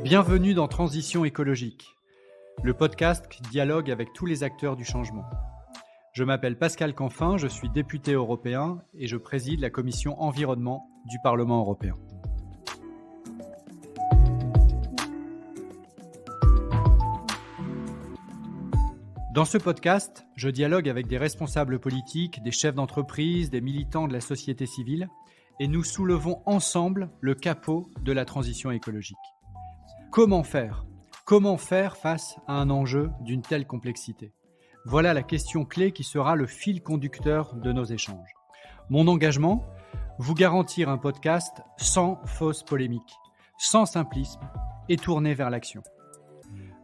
Bienvenue dans Transition écologique, le podcast qui dialogue avec tous les acteurs du changement. Je m'appelle Pascal Canfin, je suis député européen et je préside la commission environnement du Parlement européen. Dans ce podcast, je dialogue avec des responsables politiques, des chefs d'entreprise, des militants de la société civile et nous soulevons ensemble le capot de la transition écologique. Comment faire ? Comment faire face à un enjeu d'une telle complexité ? Voilà la question clé qui sera le fil conducteur de nos échanges. Mon engagement ? Vous garantir un podcast sans fausse polémique, sans simplisme et tourné vers l'action.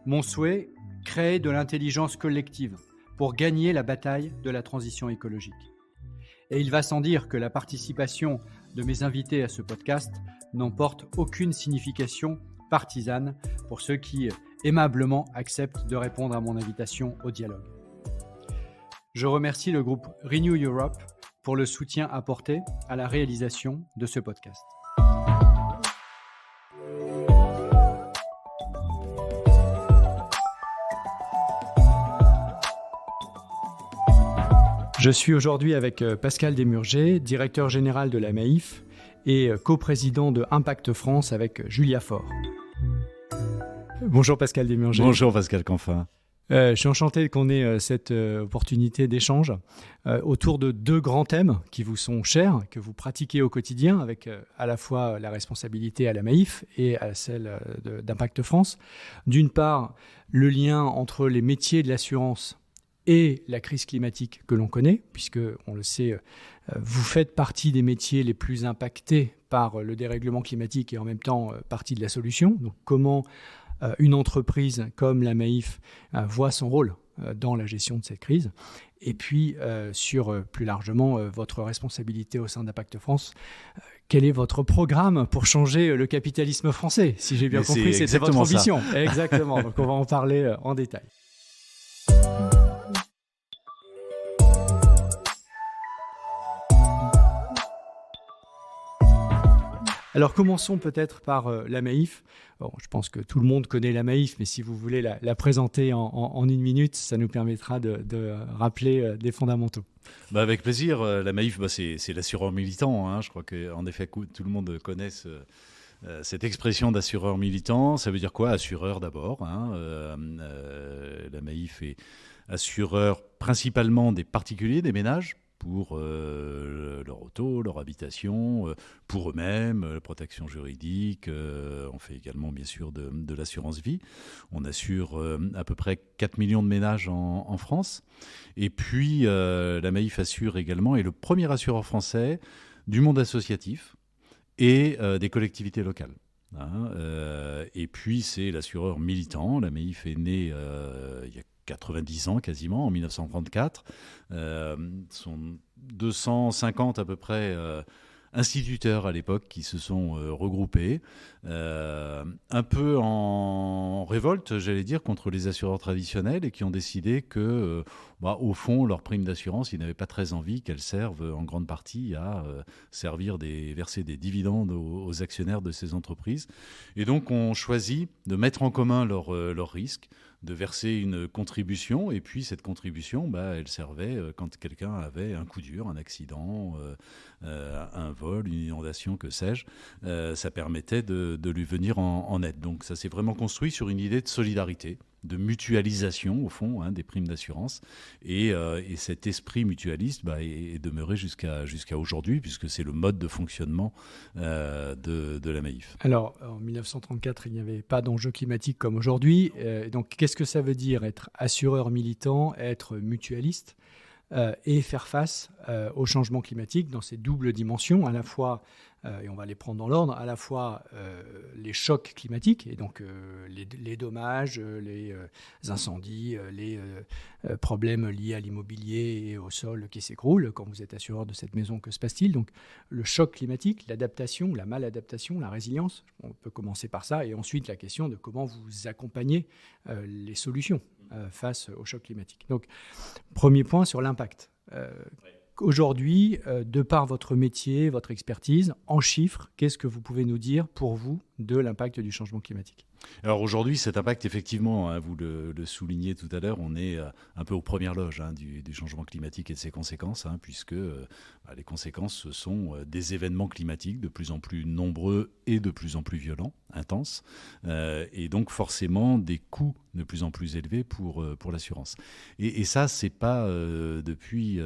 Mon souhait ? Créer de l'intelligence collective pour gagner la bataille de la transition écologique. Et il va sans dire que la participation de mes invités à ce podcast n'emporte aucune signification partisane pour ceux qui aimablement acceptent de répondre à mon invitation au dialogue. Je remercie le groupe Renew Europe pour le soutien apporté à la réalisation de ce podcast. Je suis aujourd'hui avec Pascal Desmurger, directeur général de la Maïf et coprésident de Impact France avec Julia Faure. Bonjour Pascal Desmurger. Bonjour Pascal Canfin. Je suis enchanté qu'on ait cette opportunité d'échange autour de deux grands thèmes qui vous sont chers, que vous pratiquez au quotidien avec à la fois la responsabilité à la Maïf et à celle d'Impact France. D'une part, le lien entre les métiers de l'assurance et la crise climatique que l'on connaît, puisque, on le sait, vous faites partie des métiers les plus impactés par le dérèglement climatique et en même temps partie de la solution. Donc, comment une entreprise comme la Maïf voit son rôle dans la gestion de cette crise. Et puis, sur plus largement, votre responsabilité au sein d'Impact France. Quel est votre programme pour changer le capitalisme français ? Si j'ai bien compris, c'était votre ambition. Exactement. Donc, on va en parler en détail. Alors commençons peut-être par la Maïf. Bon, je pense que tout le monde connaît la Maïf, mais si vous voulez la présenter en une minute, ça nous permettra de rappeler des fondamentaux. Avec plaisir. La Maïf, c'est l'assureur militant. Hein. Je crois qu'en effet, tout le monde connaît cette expression d'assureur militant. Ça veut dire quoi ? Assureur d'abord. Hein. La Maïf est assureur principalement des particuliers, des ménages, pour leur auto, leur habitation, pour eux-mêmes, protection juridique. On fait également, bien sûr, de l'assurance vie. On assure à peu près 4 millions de ménages en France. Et puis, la Maïf assure également, est le premier assureur français du monde associatif et des collectivités locales. Hein, et puis, c'est l'assureur militant. La Maïf est née il y a 90 ans quasiment, en 1934. Sont 250 à peu près instituteurs à l'époque qui se sont regroupés, un peu en révolte, j'allais dire, contre les assureurs traditionnels et qui ont décidé que, au fond, leur prime d'assurance, ils n'avaient pas très envie qu'elle serve en grande partie à verser des dividendes aux actionnaires de ces entreprises. Et donc, on choisit de mettre en commun leurs risques, de verser une contribution, et puis cette contribution, elle servait quand quelqu'un avait un coup dur, un accident, un vol, une inondation, que sais-je. Ça permettait de lui venir en aide. Donc ça s'est vraiment construit sur une idée de solidarité, de mutualisation, au fond, des primes d'assurance. Et cet esprit mutualiste est demeuré jusqu'à aujourd'hui, puisque c'est le mode de fonctionnement de la Maïf. Alors, en 1934, il n'y avait pas d'enjeu climatique comme aujourd'hui. Donc, qu'est-ce que ça veut dire être assureur militant, être mutualiste et faire face au changement climatique dans ces doubles dimensions, à la fois, et on va les prendre dans l'ordre, à la fois les chocs climatiques, et donc les dommages, les incendies, les problèmes liés à l'immobilier et au sol qui s'écroule. Quand vous êtes assureur de cette maison, que se passe-t-il ? Donc le choc climatique, l'adaptation, la maladaptation, la résilience, on peut commencer par ça, et ensuite la question de comment vous accompagnez les solutions face au choc climatique. Donc, premier point sur l'impact. Aujourd'hui, de par votre métier, votre expertise, en chiffres, qu'est-ce que vous pouvez nous dire pour vous de l'impact du changement climatique ? Alors aujourd'hui, cet impact, effectivement, hein, vous le soulignez tout à l'heure, on est un peu aux premières loges du changement climatique et de ses conséquences, puisque les conséquences, ce sont des événements climatiques de plus en plus nombreux et de plus en plus violents, intenses, et donc forcément des coûts de plus en plus élevés pour l'assurance. Et ça, c'est pas depuis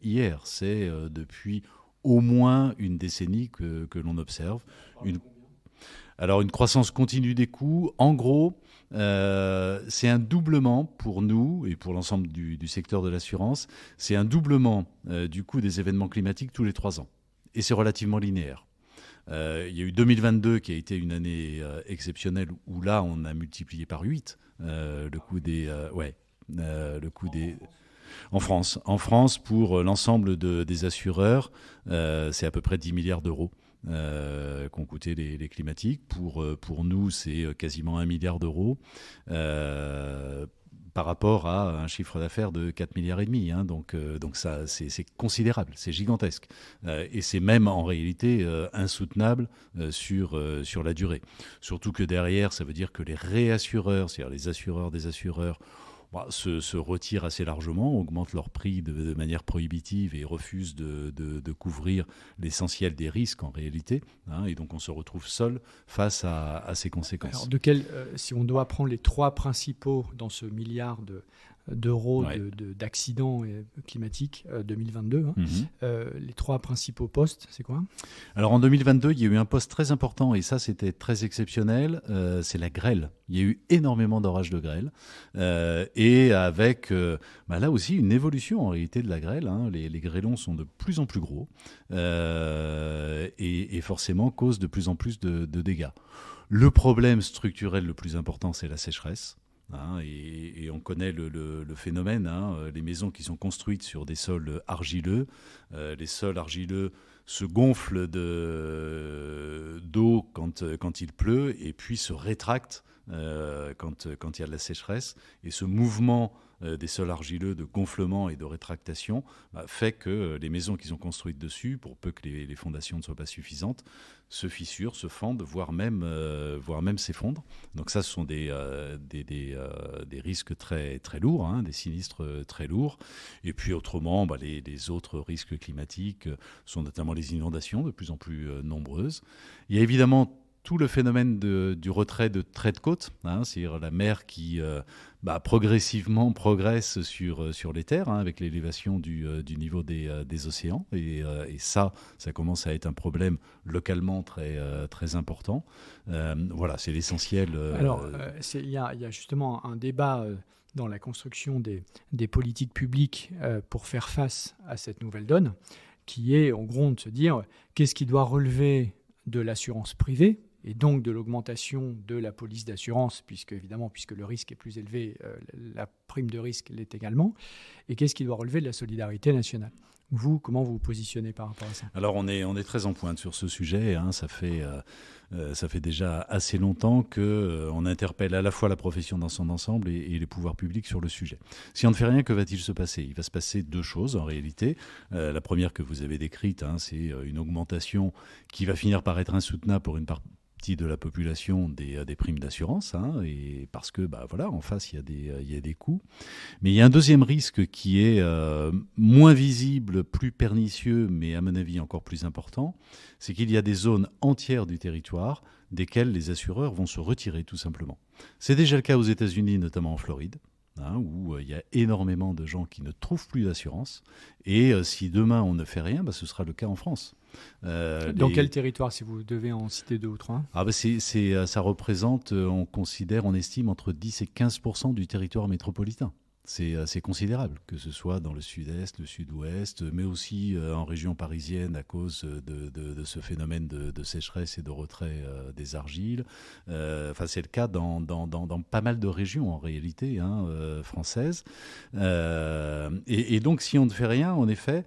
hier, c'est depuis au moins une décennie que l'on observe. Alors, une croissance continue des coûts, en gros, c'est un doublement pour nous et pour l'ensemble du secteur de l'assurance, c'est un doublement du coût des événements climatiques tous les 3 ans. Et c'est relativement linéaire. Il y a eu 2022 qui a été une année exceptionnelle où là, on a multiplié par 8 le coût des... le coût des... En France, pour l'ensemble des assureurs, c'est à peu près 10 milliards d'euros. Qu'ont coûté les climatiques. Pour nous, c'est quasiment 1 milliard d'euros par rapport à un chiffre d'affaires de 4,5 milliards. Donc ça, c'est considérable, c'est gigantesque. Et c'est même en réalité insoutenable sur la durée. Surtout que derrière, ça veut dire que les réassureurs, c'est-à-dire les assureurs des assureurs, se retirent assez largement, augmentent leur prix de manière prohibitive et refusent de couvrir l'essentiel des risques en réalité. Et donc on se retrouve seul face à ces conséquences. Alors si on doit prendre les 3 principaux dans ce milliard d'euros d'accidents climatiques 2022, les 3 principaux postes, c'est quoi ? Alors en 2022, il y a eu un poste très important et ça c'était très exceptionnel, c'est la grêle. Il y a eu énormément d'orages de grêle et avec là aussi une évolution en réalité de la grêle. Les grêlons sont de plus en plus gros et forcément causent de plus en plus de dégâts. Le problème structurel le plus important, c'est la sécheresse. Et on connaît le phénomène, les maisons qui sont construites sur des sols argileux, les sols argileux se gonflent d'eau quand il pleut et puis se rétractent quand il y a de la sécheresse. Et ce mouvement des sols argileux de gonflement et de rétractation fait que les maisons qui sont construites dessus, pour peu que les fondations ne soient pas suffisantes, se fissurent, se fendent, voire même s'effondrent. Donc ça, ce sont des risques très, très lourds, des sinistres très lourds. Et puis autrement, les autres risques climatiques sont notamment les inondations, de plus en plus nombreuses. Il y a évidemment tout le phénomène du retrait de traits de côte, c'est-à-dire la mer qui progressivement progresse sur les terres avec l'élévation du niveau des océans. Et ça commence à être un problème localement très, très important. Voilà, c'est l'essentiel. Alors, il y a justement un débat dans la construction des politiques publiques pour faire face à cette nouvelle donne, qui est en gros de se dire qu'est-ce qui doit relever de l'assurance privée et donc de l'augmentation de la police d'assurance, puisque le risque est plus élevé, la prime de risque l'est également, et qu'est-ce qui doit relever de la solidarité nationale. Vous, comment vous vous positionnez par rapport à ça ? Alors on est très en pointe sur ce sujet, ça fait déjà assez longtemps qu'on interpelle à la fois la profession dans son ensemble et les pouvoirs publics sur le sujet. Si on ne fait rien, que va-t-il se passer ? Il va se passer 2 choses en réalité. La première que vous avez décrite, c'est une augmentation qui va finir par être insoutenable pour une partie de la population des primes d'assurance, et parce que en face il y a des coûts. Mais il y a un deuxième risque qui est moins visible, plus pernicieux, mais à mon avis encore plus important, c'est qu'il y a des zones entières du territoire desquelles les assureurs vont se retirer tout simplement. C'est déjà le cas aux États-Unis, notamment en Floride, où il y a énormément de gens qui ne trouvent plus d'assurance. Et si demain on ne fait rien, ce sera le cas en France. Dans quel territoire, si vous devez en citer 2 ou 3 ? Ça représente, on estime, entre 10 et 15% du territoire métropolitain. C'est considérable, que ce soit dans le sud-est, le sud-ouest, mais aussi en région parisienne à cause de ce phénomène de sécheresse et de retrait des argiles. C'est le cas dans pas mal de régions en réalité françaises. Et donc si on ne fait rien, en effet,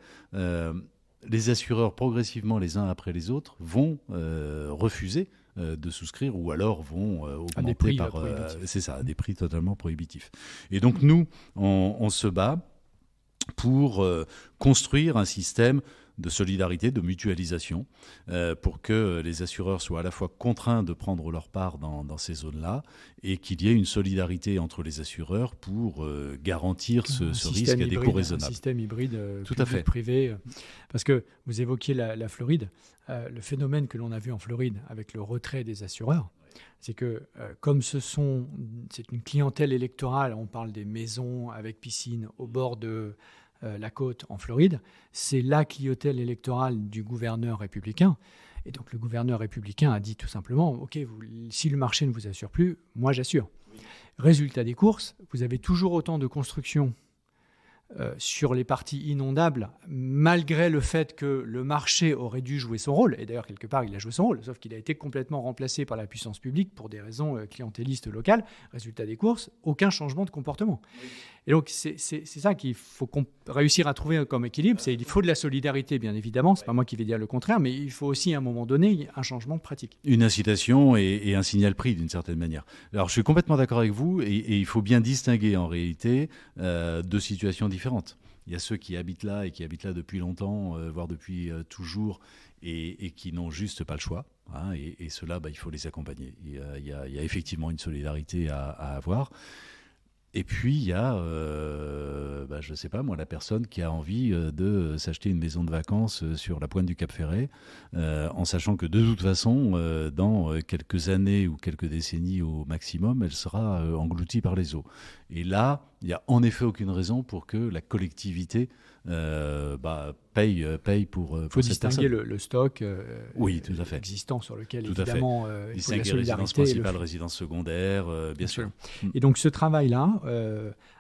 les assureurs progressivement les uns après les autres vont refuser de souscrire ou alors vont augmenter à des prix totalement prohibitifs. Et donc nous, on se bat pour construire un système de solidarité, de mutualisation, pour que les assureurs soient à la fois contraints de prendre leur part dans ces zones-là et qu'il y ait une solidarité entre les assureurs pour garantir ce risque à des coûts raisonnables. Un système hybride Tout à fait. privé. Parce que vous évoquiez la Floride. Le phénomène que l'on a vu en Floride avec le retrait des assureurs, c'est que comme c'est une clientèle électorale, on parle des maisons avec piscine au bord de la côte en Floride, c'est la clientèle électorale du gouverneur républicain. Et donc le gouverneur républicain a dit tout simplement, OK, si le marché ne vous assure plus, moi j'assure. Oui. Résultat des courses, vous avez toujours autant de constructions sur les parties inondables, malgré le fait que le marché aurait dû jouer son rôle. Et d'ailleurs, quelque part, il a joué son rôle, sauf qu'il a été complètement remplacé par la puissance publique pour des raisons clientélistes locales. Résultat des courses, aucun changement de comportement. Oui. Et donc, c'est ça qu'il faut réussir à trouver comme équilibre. Il faut de la solidarité, bien évidemment. Ce n'est pas moi qui vais dire le contraire, mais il faut aussi, à un moment donné, un changement de pratique. Une incitation et un signal prix, d'une certaine manière. Alors, je suis complètement d'accord avec vous, et il faut bien distinguer, en réalité, deux situations différentes. Il y a ceux qui habitent là et qui habitent là depuis longtemps, voire depuis toujours, et qui n'ont juste pas le choix. Hein, et ceux-là, il faut les accompagner. Il y a effectivement une solidarité à avoir. Et puis, il y a, je ne sais pas moi, la personne qui a envie de s'acheter une maison de vacances sur la pointe du Cap Ferret, en sachant que de toute façon, dans quelques années ou quelques décennies au maximum, elle sera engloutie par les eaux. Et là, il n'y a en effet aucune raison pour que la collectivité paye pour cette personne. Il faut distinguer le stock oui, tout à fait. existant sur lequel, tout évidemment, il faut de la solidarité. Résidence principale, résidence secondaire, bien sûr. Et donc, ce travail-là,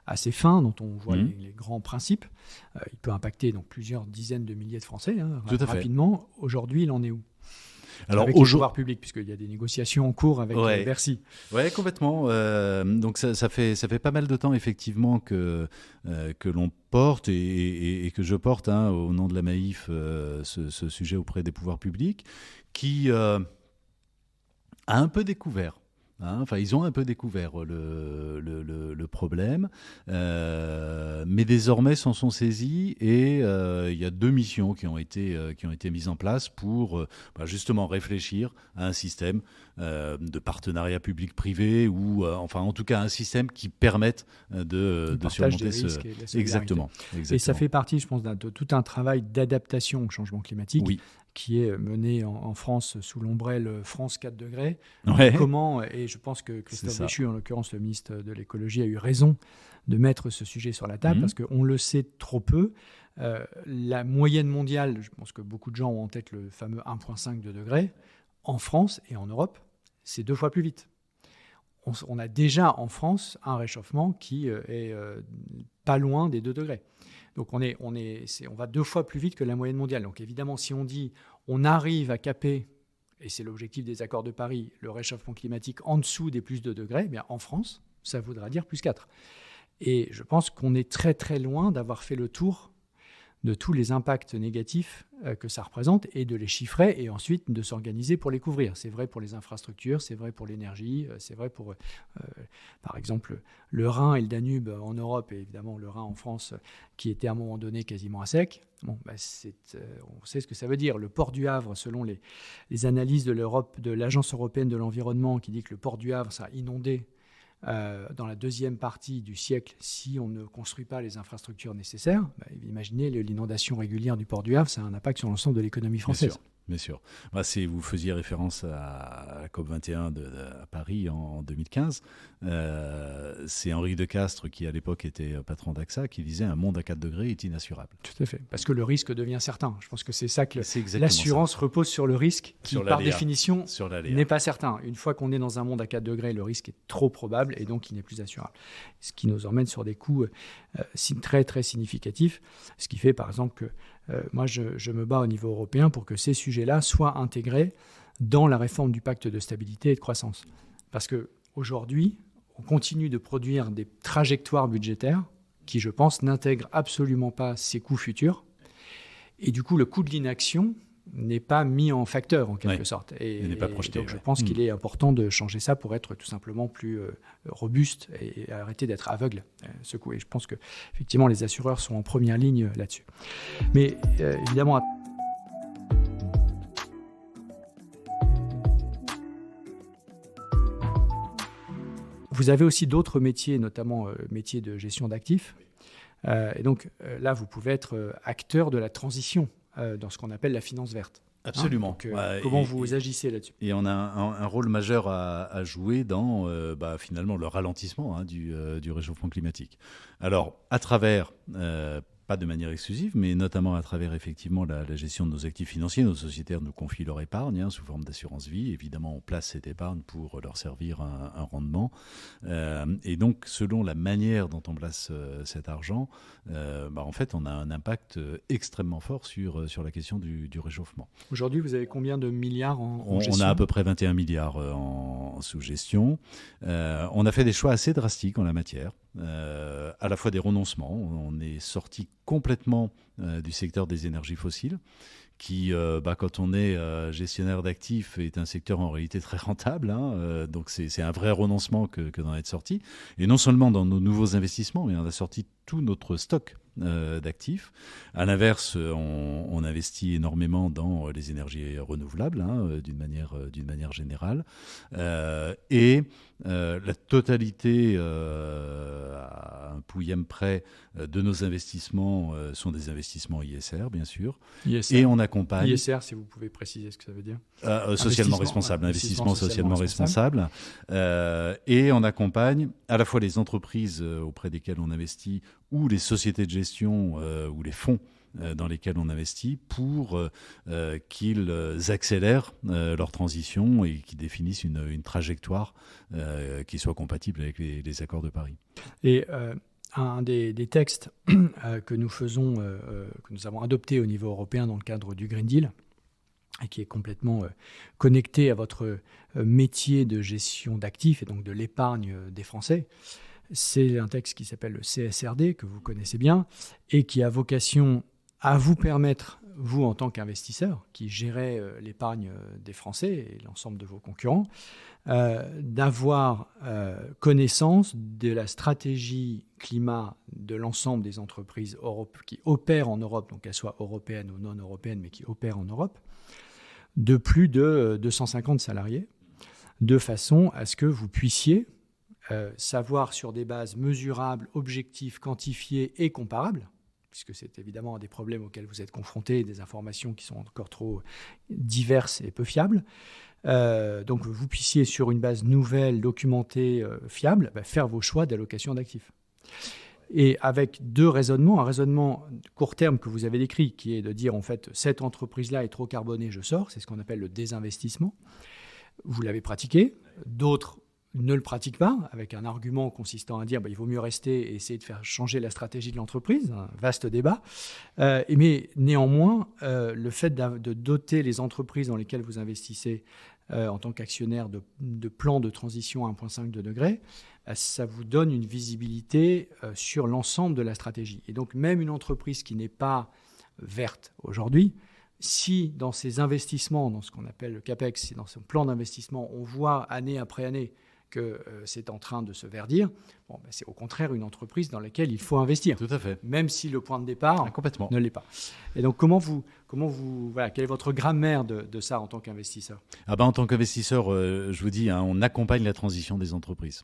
assez fin, dont on voit les grands principes, il peut impacter donc, plusieurs dizaines de milliers de Français rapidement. Aujourd'hui, il en est où ? Alors, avec les pouvoirs publics, puisqu'il y a des négociations en cours avec Bercy. Oui, complètement. Donc ça fait pas mal de temps, effectivement, que l'on porte et que je porte au nom de la Maïf ce sujet auprès des pouvoirs publics, qui a un peu découvert. Ils ont un peu découvert le problème, mais désormais s'en sont saisis et il y a 2 missions qui ont été mises en place pour justement réfléchir à un système de partenariat public-privé ou en tout cas un système qui permette de surmonter ce... Exactement. Et ça fait partie, je pense, de tout un travail d'adaptation au changement climatique. Oui. Qui est mené en France sous l'ombrelle France 4 degrés. Ouais. Comment, et je pense que Christophe Béchu, en l'occurrence le ministre de l'écologie, a eu raison de mettre ce sujet sur la table parce qu'on le sait trop peu. La moyenne mondiale, je pense que beaucoup de gens ont en tête le fameux 1,5 degrés. En France et en Europe, c'est 2 fois plus vite. On a déjà en France un réchauffement qui est pas loin des 2 degrés. Donc on va 2 fois plus vite que la moyenne mondiale. Donc évidemment, si on dit on arrive à caper, et c'est l'objectif des accords de Paris, le réchauffement climatique en dessous des plus 2 degrés, bien en France, ça voudra dire plus 4. Et je pense qu'on est très très loin d'avoir fait le tour de tous les impacts négatifs que ça représente et de les chiffrer et ensuite de s'organiser pour les couvrir. C'est vrai pour les infrastructures, c'est vrai pour l'énergie, c'est vrai pour, par exemple, le Rhin et le Danube en Europe et évidemment le Rhin en France qui était à un moment donné quasiment à sec. Bon, on sait ce que ça veut dire. Le port du Havre, selon les analyses de l'Agence européenne de l'environnement qui dit que le port du Havre sera inondé dans la deuxième partie du siècle, si on ne construit pas les infrastructures nécessaires, imaginez l'inondation régulière du port du Havre, ça a un impact sur l'ensemble de l'économie française. Bien sûr. Si vous faisiez référence à la COP21 à Paris en 2015, c'est Henri de Castres, qui à l'époque était patron d'AXA, qui disait « Un monde à 4 degrés est inassurable ». Tout à fait, parce que le risque devient certain. Je pense que c'est ça que l'assurance repose sur le risque, qui par définition n'est pas certain. Une fois qu'on est dans un monde à 4 degrés, le risque est trop probable et donc il n'est plus assurable. Ce qui nous emmène sur des coûts très très significatifs, ce qui fait par exemple que moi, je me bats au niveau européen pour que ces sujets-là soient intégrés dans la réforme du pacte de stabilité et de croissance. Parce qu'aujourd'hui, on continue de produire des trajectoires budgétaires qui, je pense, n'intègrent absolument pas ces coûts futurs. Et du coup, le coût de l'inaction n'est pas mis en facteur, en quelque sorte. Il n'est pas projeté. Donc, je pense qu'il est important de changer ça pour être tout simplement plus robuste et arrêter d'être aveugle ce coup. Et je pense qu'effectivement, les assureurs sont en première ligne là-dessus. Mais évidemment, vous avez aussi d'autres métiers, notamment métiers de gestion d'actifs. Et donc là, vous pouvez être acteur de la transition dans ce qu'on appelle la finance verte. Absolument. Donc, comment vous agissez là-dessus? Et on a un rôle majeur à jouer dans finalement le ralentissement du réchauffement climatique. Alors, à travers, pas de manière exclusive, mais notamment à travers effectivement la gestion de nos actifs financiers, nos sociétaires nous confient leur épargne sous forme d'assurance vie. Évidemment, on place cette épargne pour leur servir un rendement. Et donc, selon la manière dont on place cet argent, en fait, on a un impact extrêmement fort sur la question du réchauffement. Aujourd'hui, vous avez combien de milliards en gestion? On a à peu près 21 milliards en sous-gestion. On a fait des choix assez drastiques en la matière. À la fois des renoncements. On est sorti complètement du secteur des énergies fossiles, qui, quand on est gestionnaire d'actifs, est un secteur en réalité très rentable. Donc c'est un vrai renoncement que d'en être sorti. Et non seulement dans nos nouveaux investissements, mais on a sorti tout notre stock d'actifs. À l'inverse, on investit énormément dans les énergies renouvelables, d'une manière générale. Et la totalité, à un pouillème près, de nos investissements sont des investissements ISR, bien sûr. ISR. Et on accompagne... ISR, si vous pouvez préciser ce que ça veut dire. Socialement responsable, investissement socialement responsable. Et on accompagne à la fois les entreprises auprès desquelles on investit ou les sociétés de gestion ou les fonds dans lesquels on investit pour qu'ils accélèrent leur transition et qu'ils définissent une trajectoire qui soit compatible avec les accords de Paris. Et un des textes que nous avons adopté au niveau européen dans le cadre du Green Deal, et qui est complètement connecté à votre métier de gestion d'actifs et donc de l'épargne des Français, c'est un texte qui s'appelle le CSRD, que vous connaissez bien, et qui a vocation à vous permettre, vous en tant qu'investisseur, qui gérez l'épargne des Français et l'ensemble de vos concurrents, d'avoir connaissance de la stratégie climat de l'ensemble des entreprises qui opèrent en Europe, donc qu'elles soient européennes ou non européennes, mais qui opèrent en Europe, de plus de 250 salariés, de façon à ce que vous puissiez savoir sur des bases mesurables, objectives, quantifiées et comparables, puisque c'est évidemment un des problèmes auxquels vous êtes confrontés, des informations qui sont encore trop diverses et peu fiables. Donc vous puissiez, sur une base nouvelle, documentée, fiable, faire vos choix d'allocation d'actifs. Et avec deux raisonnements, un raisonnement court terme que vous avez décrit, qui est de dire en fait cette entreprise-là est trop carbonée, je sors, c'est ce qu'on appelle le désinvestissement. Vous l'avez pratiqué, d'autres ne le pratiquent pas, avec un argument consistant à dire il vaut mieux rester et essayer de faire changer la stratégie de l'entreprise, un vaste débat. Mais néanmoins, le fait de doter les entreprises dans lesquelles vous investissez en tant qu'actionnaire de plans de transition à 1,5 degrés, ça vous donne une visibilité sur l'ensemble de la stratégie. Et donc même une entreprise qui n'est pas verte aujourd'hui, si dans ses investissements, dans ce qu'on appelle le CAPEX, dans son plan d'investissement, on voit année après année que c'est en train de se verdir, c'est au contraire une entreprise dans laquelle il faut investir. Tout à fait. Même si le point de départ complètement ne l'est pas. Et donc, quelle est votre grammaire de ça en tant qu'investisseur ? En tant qu'investisseur, je vous dis, on accompagne la transition des entreprises.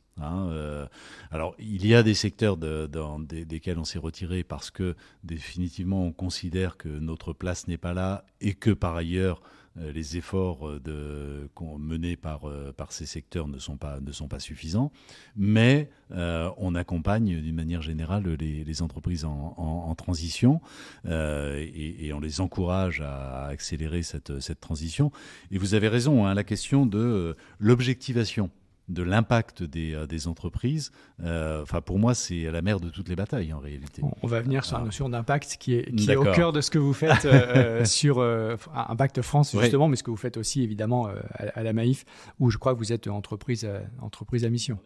Alors, il y a des secteurs desquels on s'est retiré parce que définitivement, on considère que notre place n'est pas là et que par ailleurs, les efforts menés par ces secteurs ne sont pas suffisants, mais on accompagne d'une manière générale les entreprises en transition et on les encourage à accélérer cette transition. Et vous avez raison, la question de l'objectivation de l'impact des entreprises, pour moi, c'est la mère de toutes les batailles, en réalité. On va venir sur la notion d'impact qui est au cœur de ce que vous faites sur Impact France, justement, mais ce que vous faites aussi, évidemment, à la Maïf, où je crois que vous êtes entreprise à mission.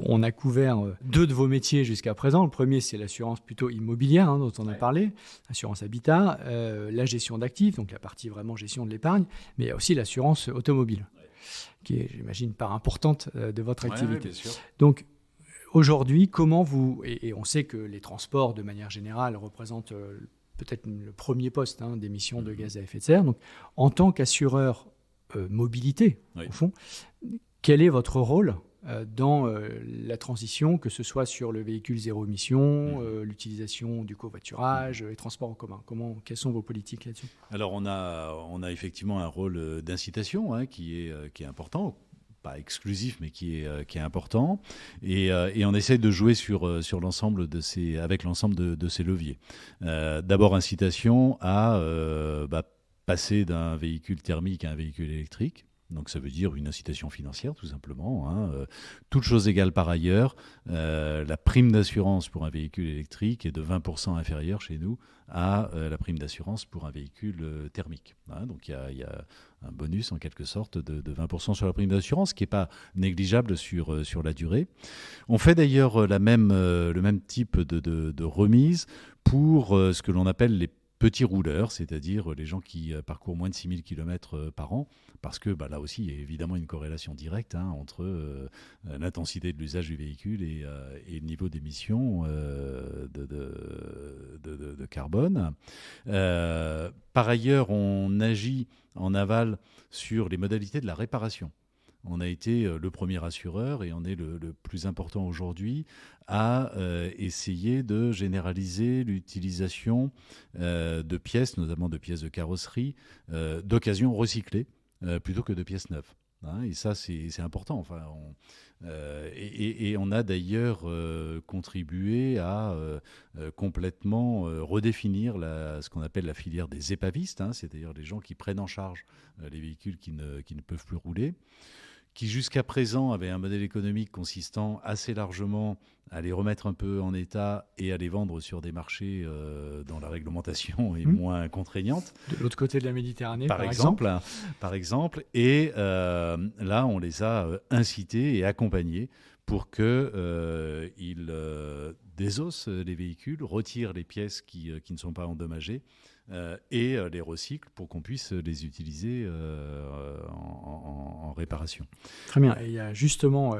On a couvert deux de vos métiers jusqu'à présent. Le premier, c'est l'assurance plutôt immobilière, dont on a parlé, assurance habitat, la gestion d'actifs, donc la partie vraiment gestion de l'épargne, mais il y a aussi l'assurance automobile, qui est, j'imagine, part importante de votre activité. Bien sûr. Donc, aujourd'hui, comment vous... Et on sait que les transports, de manière générale, représentent peut-être le premier poste d'émission de gaz à effet de serre. Donc, en tant qu'assureur mobilité, au fond, quel est votre rôle dans la transition, que ce soit sur le véhicule zéro émission, l'utilisation du covoiturage, les transports en commun? Quelles sont vos politiques là-dessus? Alors, on a effectivement un rôle d'incitation qui est important. Pas exclusif, mais qui est important. Et on essaye de jouer avec l'ensemble de ces leviers. D'abord, incitation à passer d'un véhicule thermique à un véhicule électrique. Donc ça veut dire une incitation financière, tout simplement. Toutes choses égales par ailleurs, la prime d'assurance pour un véhicule électrique est de 20% inférieure chez nous à la prime d'assurance pour un véhicule thermique. Donc il y a un bonus en quelque sorte de 20% sur la prime d'assurance, qui n'est pas négligeable sur la durée. On fait d'ailleurs le même type de remise pour ce que l'on appelle les petits rouleurs, c'est-à-dire les gens qui parcourent moins de 6000 km par an, parce que là aussi, il y a évidemment une corrélation directe entre l'intensité de l'usage du véhicule et le niveau d'émission de carbone. Par ailleurs, on agit en aval sur les modalités de la réparation. On a été le premier assureur et on est le plus important aujourd'hui à essayer de généraliser l'utilisation de pièces, notamment de pièces de carrosserie, d'occasion recyclées plutôt que de pièces neuves. Et ça, c'est important. Et on a d'ailleurs contribué à complètement redéfinir ce qu'on appelle la filière des épavistes, c'est-à-dire les gens qui prennent en charge les véhicules qui ne peuvent plus rouler, qui jusqu'à présent avaient un modèle économique consistant assez largement à les remettre un peu en état et à les vendre sur des marchés dont la réglementation est moins contraignante. De l'autre côté de la Méditerranée, par exemple. Et là, on les a incités et accompagnés pour qu'ils désossent les véhicules, retirent les pièces qui ne sont pas endommagées et les recyclent pour qu'on puisse les utiliser en réparation. Très bien. Et il y a justement...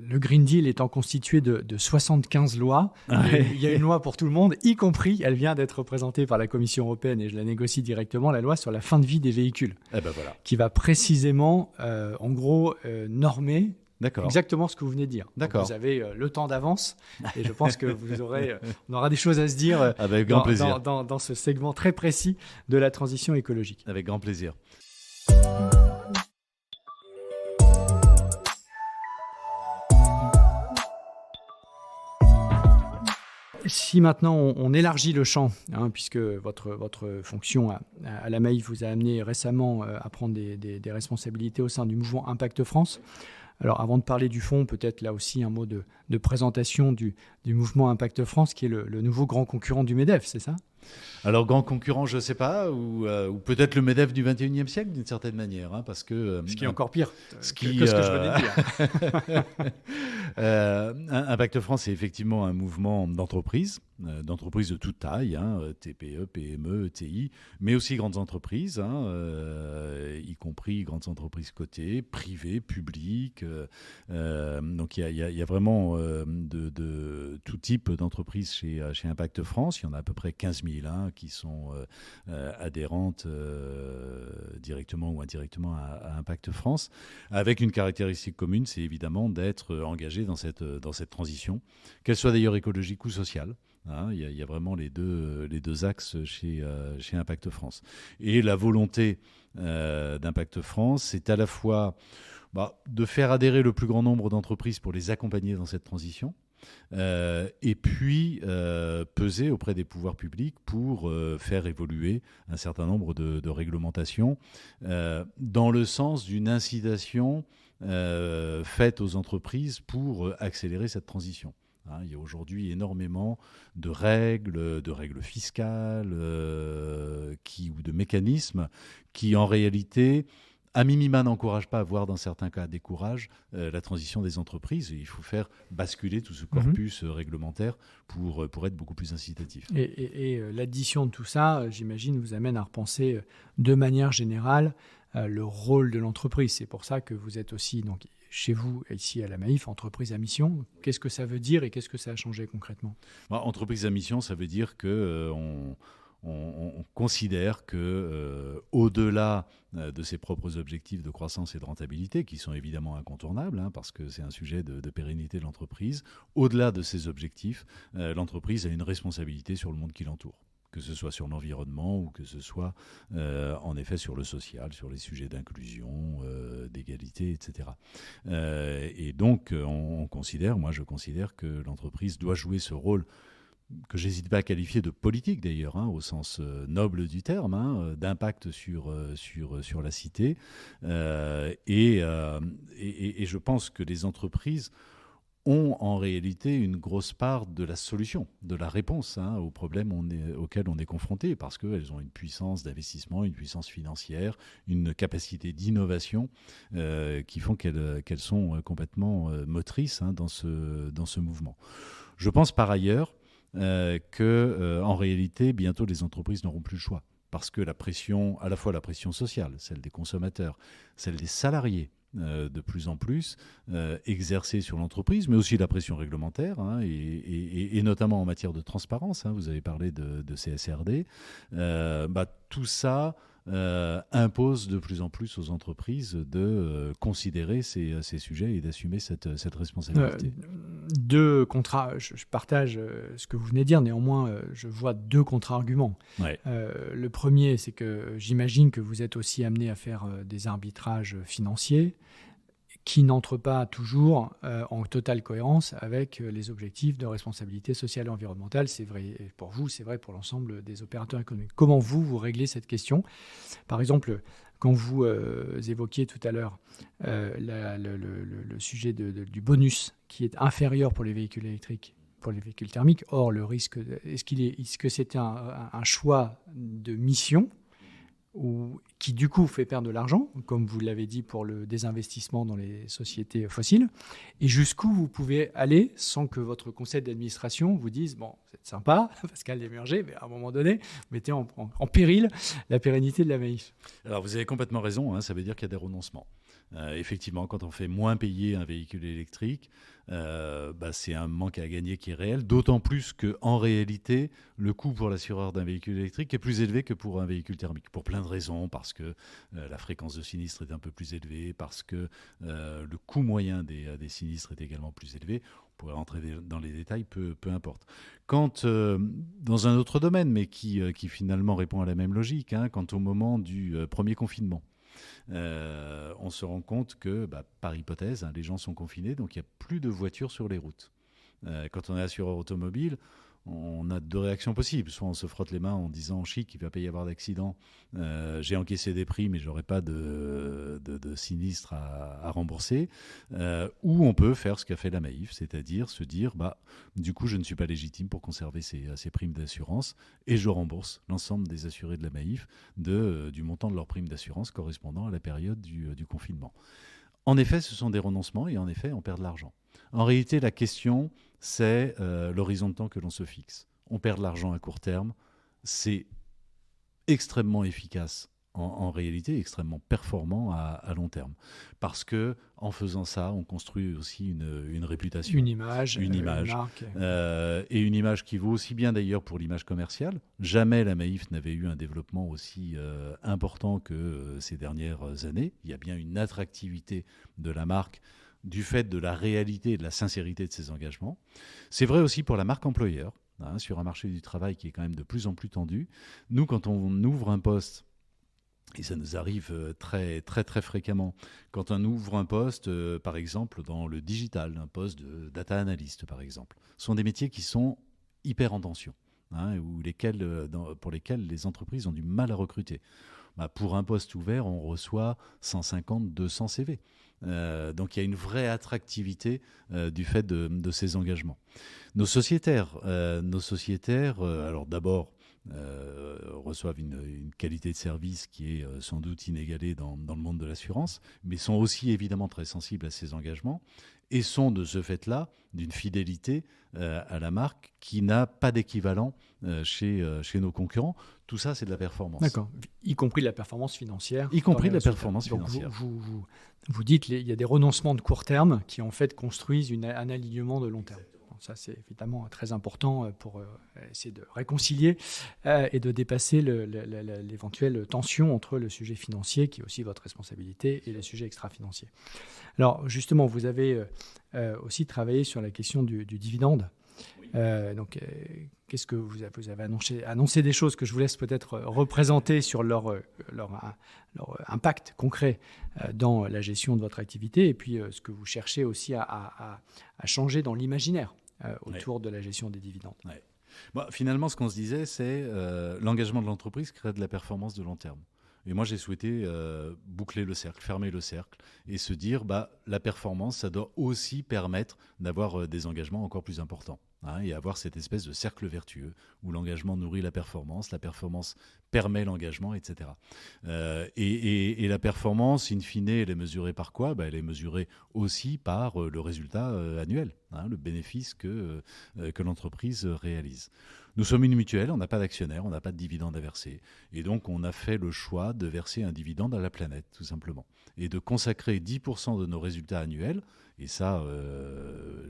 le Green Deal étant constitué de 75 lois, il y a une loi pour tout le monde, y compris, elle vient d'être présentée par la Commission européenne et je la négocie directement, la loi sur la fin de vie des véhicules, qui va précisément, en gros, normer exactement ce que vous venez de dire. Donc, vous avez le temps d'avance et je pense que on aura des choses à se dire avec grand plaisir. Dans ce segment très précis de la transition écologique. Avec grand plaisir. Si maintenant on élargit le champ, puisque votre fonction à la Maïf vous a amené récemment à prendre des responsabilités au sein du mouvement Impact France. Alors avant de parler du fond, peut-être là aussi un mot de présentation du mouvement Impact France, qui est le nouveau grand concurrent du MEDEF, c'est ça ? Alors, grand concurrent, je ne sais pas, ou peut-être le MEDEF du 21e siècle, d'une certaine manière. Parce que, ce qui est encore pire que ce que je venais de dire. Impact France est effectivement un mouvement d'entreprise de toute taille, TPE, PME, ETI, mais aussi grandes entreprises, y compris grandes entreprises cotées, privées, publiques. Donc, il y a vraiment de tout type d'entreprises chez Impact France. Il y en a à peu près 15 000 qui sont adhérentes directement ou indirectement à Impact France, avec une caractéristique commune, c'est évidemment d'être engagé dans cette transition, qu'elle soit d'ailleurs écologique ou sociale. Il y a vraiment les deux axes chez Impact France. Et la volonté d'Impact France, c'est à la fois de faire adhérer le plus grand nombre d'entreprises pour les accompagner dans cette transition, et puis peser auprès des pouvoirs publics pour faire évoluer un certain nombre de réglementations dans le sens d'une incitation faite aux entreprises pour accélérer cette transition. Il y a aujourd'hui énormément de règles fiscales ou de mécanismes qui, en réalité, à minima, n'encouragent pas, voire dans certains cas découragent la transition des entreprises. Et il faut faire basculer tout ce corpus réglementaire pour être beaucoup plus incitatif. Et l'addition de tout ça, j'imagine, vous amène à repenser de manière générale le rôle de l'entreprise. C'est pour ça que vous êtes aussi... donc, chez vous, ici à la Maïf, entreprise à mission. Qu'est-ce que ça veut dire et qu'est-ce que ça a changé concrètement ? Entreprise à mission, ça veut dire qu'on on considère que au-delà de ses propres objectifs de croissance et de rentabilité, qui sont évidemment incontournables, parce que c'est un sujet de pérennité de l'entreprise, au-delà de ces objectifs, l'entreprise a une responsabilité sur le monde qui l'entoure, que ce soit sur l'environnement ou que ce soit en effet sur le social, sur les sujets d'inclusion, d'égalité, etc. Et donc, je considère que l'entreprise doit jouer ce rôle que j'hésite pas à qualifier de politique d'ailleurs, au sens noble du terme, d'impact sur la cité. Et je pense que les entreprises ont en réalité une grosse part de la solution, de la réponse aux problèmes auxquels on est confronté, parce qu'elles ont une puissance d'investissement, une puissance financière, une capacité d'innovation qui font qu'elles sont complètement motrices dans ce mouvement. Je pense par ailleurs qu'en réalité, bientôt les entreprises n'auront plus le choix, parce que la pression, à la fois la pression sociale, celle des consommateurs, celle des salariés, de plus en plus exercée sur l'entreprise, mais aussi la pression réglementaire, et notamment en matière de transparence, vous avez parlé de CSRD, tout ça impose de plus en plus aux entreprises de considérer ces sujets et d'assumer cette responsabilité. Deux contrats, je partage ce que vous venez de dire, néanmoins je vois deux contre-arguments. Ouais. Le premier, c'est que j'imagine que vous êtes aussi amené à faire des arbitrages financiers qui n'entrent pas toujours en totale cohérence avec les objectifs de responsabilité sociale et environnementale. C'est vrai pour vous, c'est vrai pour l'ensemble des opérateurs économiques. Comment vous réglez cette question ? Par exemple, quand vous évoquiez tout à l'heure le sujet du bonus qui est inférieur pour les véhicules électriques, pour les véhicules thermiques, or le risque, est-ce que c'était un choix de mission ou qui du coup fait perdre de l'argent, comme vous l'avez dit pour le désinvestissement dans les sociétés fossiles, et jusqu'où vous pouvez aller sans que votre conseil d'administration vous dise « bon, c'est sympa, Pascal Desmurger, mais à un moment donné, vous mettez en péril la pérennité de la Maïf ». Alors vous avez complètement raison, ça veut dire qu'il y a des renoncements. Effectivement, quand on fait moins payer un véhicule électrique, c'est un manque à gagner qui est réel, d'autant plus qu'en réalité, le coût pour l'assureur d'un véhicule électrique est plus élevé que pour un véhicule thermique, pour plein de raisons, parce que la fréquence de sinistre est un peu plus élevée, parce que le coût moyen des sinistres est également plus élevé. On pourrait rentrer dans les détails, peu importe. Quand, dans un autre domaine, mais qui finalement répond à la même logique, quant au moment du premier confinement, on se rend compte que, par hypothèse, les gens sont confinés, donc il n'y a plus de voitures sur les routes. Quand on est assureur automobile, on a deux réactions possibles. Soit on se frotte les mains en disant « chic, il ne va pas y avoir d'accident, j'ai encaissé des prix mais je n'aurai pas de sinistre à rembourser », ou on peut faire ce qu'a fait la Maïf, c'est-à-dire se dire du coup je ne suis pas légitime pour conserver ces primes d'assurance et je rembourse l'ensemble des assurés de la Maïf du montant de leur prime d'assurance correspondant à la période du confinement. En effet, ce sont des renoncements et en effet, on perd de l'argent. En réalité, la question, c'est l'horizon de temps que l'on se fixe. On perd de l'argent à court terme, c'est extrêmement efficace en réalité, extrêmement performant à long terme. Parce que en faisant ça, on construit aussi une réputation. Une image. Une marque. Et une image qui vaut aussi bien d'ailleurs pour l'image commerciale. Jamais la Maïf n'avait eu un développement aussi important que ces dernières années. Il y a bien une attractivité de la marque du fait de la réalité et de la sincérité de ses engagements. C'est vrai aussi pour la marque employeur, sur un marché du travail qui est quand même de plus en plus tendu. Nous, quand on ouvre un poste, et ça nous arrive très, très, très fréquemment, quand on ouvre un poste, par exemple, dans le digital, un poste de data analyst, par exemple, ce sont des métiers qui sont hyper en tension, pour lesquels les entreprises ont du mal à recruter. Pour un poste ouvert, on reçoit 150, 200 CV. Donc il y a une vraie attractivité du fait de ces engagements. Nos sociétaires, alors d'abord, reçoivent une qualité de service qui est sans doute inégalée dans le monde de l'assurance, mais sont aussi évidemment très sensibles à ces engagements et sont de ce fait-là d'une fidélité à la marque qui n'a pas d'équivalent chez nos concurrents. Tout ça, c'est de la performance. D'accord, y compris de la performance financière. Y compris de la performance financière. Donc vous dites qu'il y a des renoncements de court terme qui en fait construisent un alignement de long terme. Ça, c'est évidemment très important pour essayer de réconcilier et de dépasser l'éventuelle tension entre le sujet financier, qui est aussi votre responsabilité, et les sujets extra-financiers. Alors, justement, vous avez aussi travaillé sur la question du dividende. Donc, qu'est-ce que vous avez annoncé des choses que je vous laisse peut-être représenter sur leur impact concret dans la gestion de votre activité, et puis ce que vous cherchez aussi à changer dans l'imaginaire autour de la gestion des dividendes. Ouais. Bon, finalement, ce qu'on se disait, c'est l'engagement de l'entreprise crée de la performance de long terme. Et moi, j'ai souhaité boucler le cercle, fermer le cercle et se dire la performance, ça doit aussi permettre d'avoir des engagements encore plus importants. Et avoir cette espèce de cercle vertueux où l'engagement nourrit la performance permet l'engagement, etc. Et la performance, in fine, elle est mesurée par quoi ? Elle est mesurée aussi par le résultat annuel, le bénéfice que l'entreprise réalise. Nous sommes une mutuelle, on n'a pas d'actionnaire, on n'a pas de dividende à verser. Et donc, on a fait le choix de verser un dividende à la planète, tout simplement. Et de consacrer 10% de nos résultats annuels, et ça,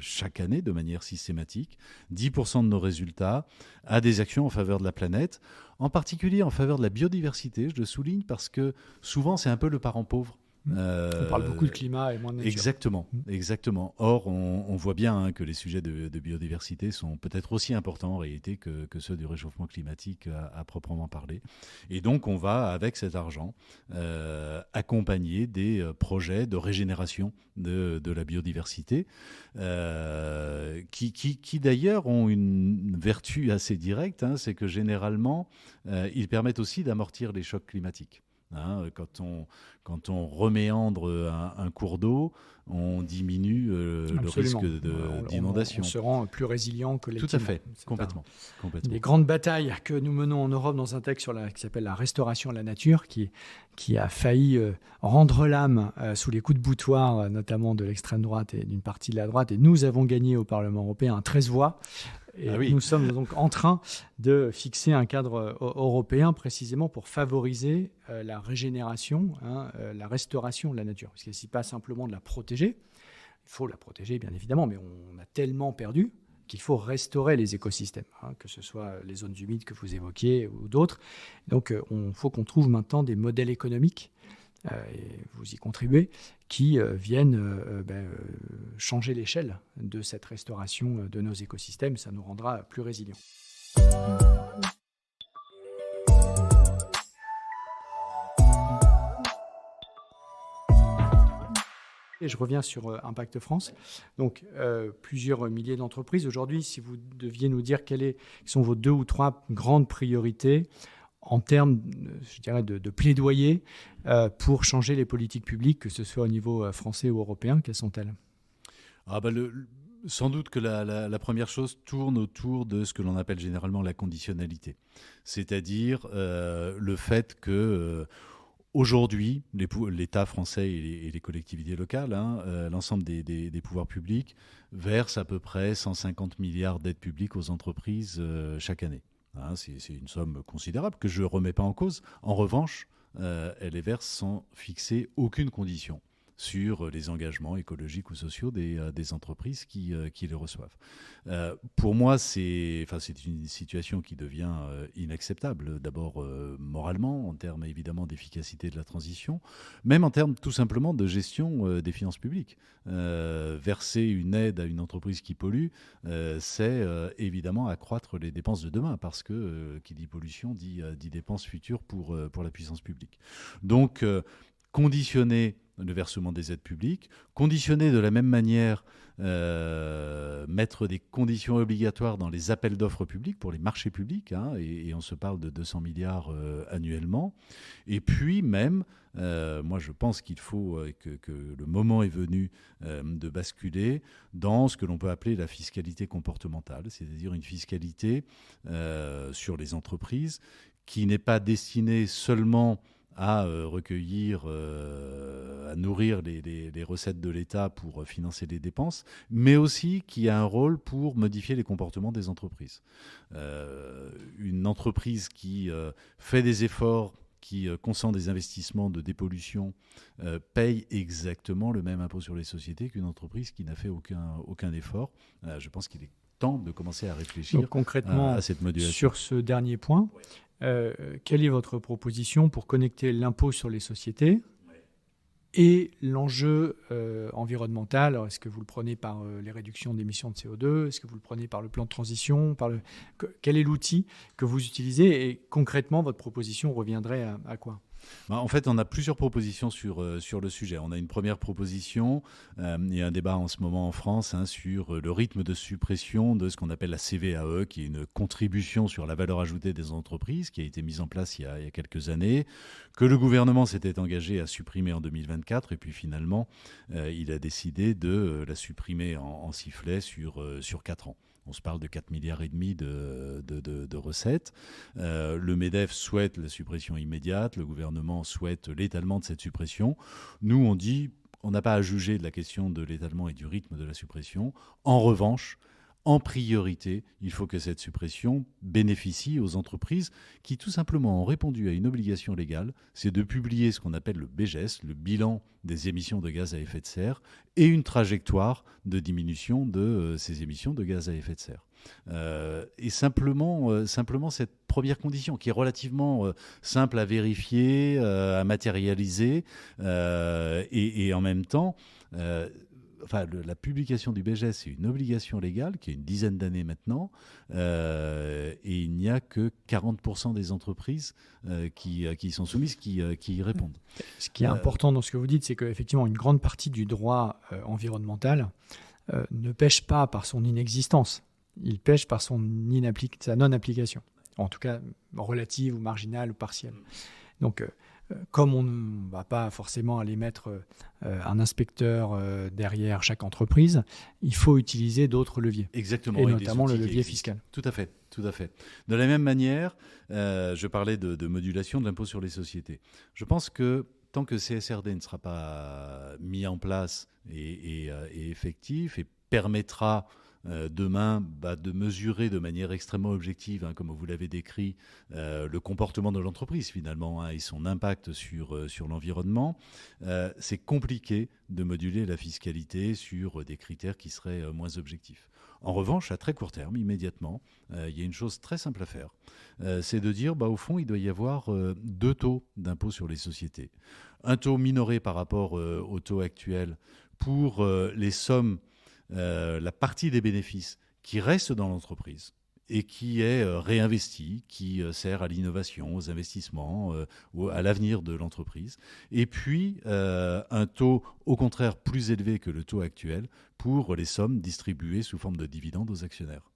chaque année, de manière systématique, 10% de nos résultats à des actions en faveur de la planète, en particulier en faveur de la biodiversité, je le souligne, parce que souvent, c'est un peu le parent pauvre. On parle beaucoup de climat et moins de nature. Exactement. Or, on voit bien que les sujets de biodiversité sont peut-être aussi importants en réalité que ceux du réchauffement climatique à proprement parler. Et donc, on va, avec cet argent, accompagner des projets de régénération de la biodiversité qui d'ailleurs ont une vertu assez directe, c'est que généralement, ils permettent aussi d'amortir les chocs climatiques. Quand on reméandre un cours d'eau, on diminue le risque d'inondation. On se rend plus résilient collectivement. Tout à fait, complètement. Les grandes batailles que nous menons en Europe dans un texte qui s'appelle la restauration de la nature, qui a failli rendre l'âme sous les coups de boutoir, notamment de l'extrême droite et d'une partie de la droite. Et nous avons gagné au Parlement européen 13 voix. Et nous sommes donc en train de fixer un cadre européen précisément pour favoriser la régénération, la restauration de la nature. Parce qu'il ne s'agit pas simplement de la protéger. Il faut la protéger, bien évidemment, mais on a tellement perdu qu'il faut restaurer les écosystèmes, que ce soit les zones humides que vous évoquiez ou d'autres. Donc, il faut qu'on trouve maintenant des modèles économiques, et vous y contribuez, qui viennent changer l'échelle de cette restauration de nos écosystèmes. Ça nous rendra plus résilients. Et je reviens sur Impact France. Donc, plusieurs milliers d'entreprises. Aujourd'hui, si vous deviez nous dire quelles sont vos 2 ou 3 grandes priorités en termes, je dirais, de plaidoyer pour changer les politiques publiques, que ce soit au niveau français ou européen, quelles sont-elles ? Sans doute que la première chose tourne autour de ce que l'on appelle généralement la conditionnalité. C'est-à-dire le fait que aujourd'hui, l'État français et les collectivités locales, l'ensemble des pouvoirs publics, versent à peu près 150 milliards d'aides publiques aux entreprises chaque année. C'est une somme considérable que je ne remets pas en cause. En revanche, elle les verse sans fixer aucune condition sur les engagements écologiques ou sociaux des entreprises qui les reçoivent. Pour moi, c'est une situation qui devient inacceptable. D'abord moralement, en termes évidemment d'efficacité de la transition, même en termes tout simplement de gestion des finances publiques. Verser une aide à une entreprise qui pollue, c'est évidemment accroître les dépenses de demain, parce que qui dit pollution dit dépenses futures pour la puissance publique. Donc, conditionner le versement des aides publiques, conditionner de la même manière, mettre des conditions obligatoires dans les appels d'offres publics pour les marchés publics, et on se parle de 200 milliards annuellement. Et puis même, moi je pense qu'il faut que le moment est venu de basculer dans ce que l'on peut appeler la fiscalité comportementale, c'est-à-dire une fiscalité sur les entreprises qui n'est pas destinée seulement à recueillir, à nourrir les recettes de l'État pour financer les dépenses, mais aussi qui a un rôle pour modifier les comportements des entreprises. Une entreprise qui fait des efforts, qui consent des investissements de dépollution, paye exactement le même impôt sur les sociétés qu'une entreprise qui n'a fait aucun effort. Je pense qu'il est temps de commencer à réfléchir Donc, concrètement, à cette modulation. sur ce dernier point, quelle est votre proposition pour connecter l'impôt sur les sociétés et l'enjeu environnemental? Alors, est-ce que vous le prenez par les réductions d'émissions de CO2? Est-ce que vous le prenez par le plan de transition? Quel est l'outil que vous utilisez? Et concrètement, votre proposition reviendrait à quoi? En fait, on a plusieurs propositions sur le sujet. On a une première proposition, il y a un débat en ce moment en France sur le rythme de suppression de ce qu'on appelle la CVAE, qui est une contribution sur la valeur ajoutée des entreprises, qui a été mise en place il y a quelques années, que le gouvernement s'était engagé à supprimer en 2024, et puis finalement, il a décidé de la supprimer en sifflet sur 4 ans. On se parle de 4,5 milliards de recettes. Le MEDEF souhaite la suppression immédiate. Le gouvernement souhaite l'étalement de cette suppression. Nous, on dit, on n'a pas à juger de la question de l'étalement et du rythme de la suppression. En revanche, en priorité, il faut que cette suppression bénéficie aux entreprises qui, tout simplement, ont répondu à une obligation légale, c'est de publier ce qu'on appelle le BGES, le bilan des émissions de gaz à effet de serre, et une trajectoire de diminution de ces émissions de gaz à effet de serre. Et simplement cette première condition, qui est relativement simple à vérifier, à matérialiser, et en même temps... la publication du BGES, c'est une obligation légale qui a une dizaine d'années maintenant, et il n'y a que 40% des entreprises qui y sont soumises qui y répondent. Ce qui est important dans ce que vous dites, c'est qu'effectivement, une grande partie du droit environnemental ne pèche pas par son inexistence, il pèche par sa non-application, en tout cas relative ou marginale ou partielle. Donc, comme on ne va pas forcément aller mettre un inspecteur derrière chaque entreprise, il faut utiliser d'autres leviers. Exactement. Et notamment le levier fiscal. Tout à fait. De la même manière, je parlais de modulation de l'impôt sur les sociétés. Je pense que tant que CSRD ne sera pas mis en place et effectif et permettra demain de mesurer de manière extrêmement objective, comme vous l'avez décrit, le comportement de l'entreprise finalement et son impact sur l'environnement, c'est compliqué de moduler la fiscalité sur des critères qui seraient moins objectifs. En revanche, à très court terme, immédiatement, il y a une chose très simple à faire. C'est de dire, au fond, il doit y avoir 2 taux d'impôt sur les sociétés. Un taux minoré par rapport au taux actuel pour les sommes, la partie des bénéfices qui reste dans l'entreprise et qui est réinvestie, qui sert à l'innovation, aux investissements, à l'avenir de l'entreprise. Et puis, un taux, au contraire, plus élevé que le taux actuel pour les sommes distribuées sous forme de dividendes aux actionnaires.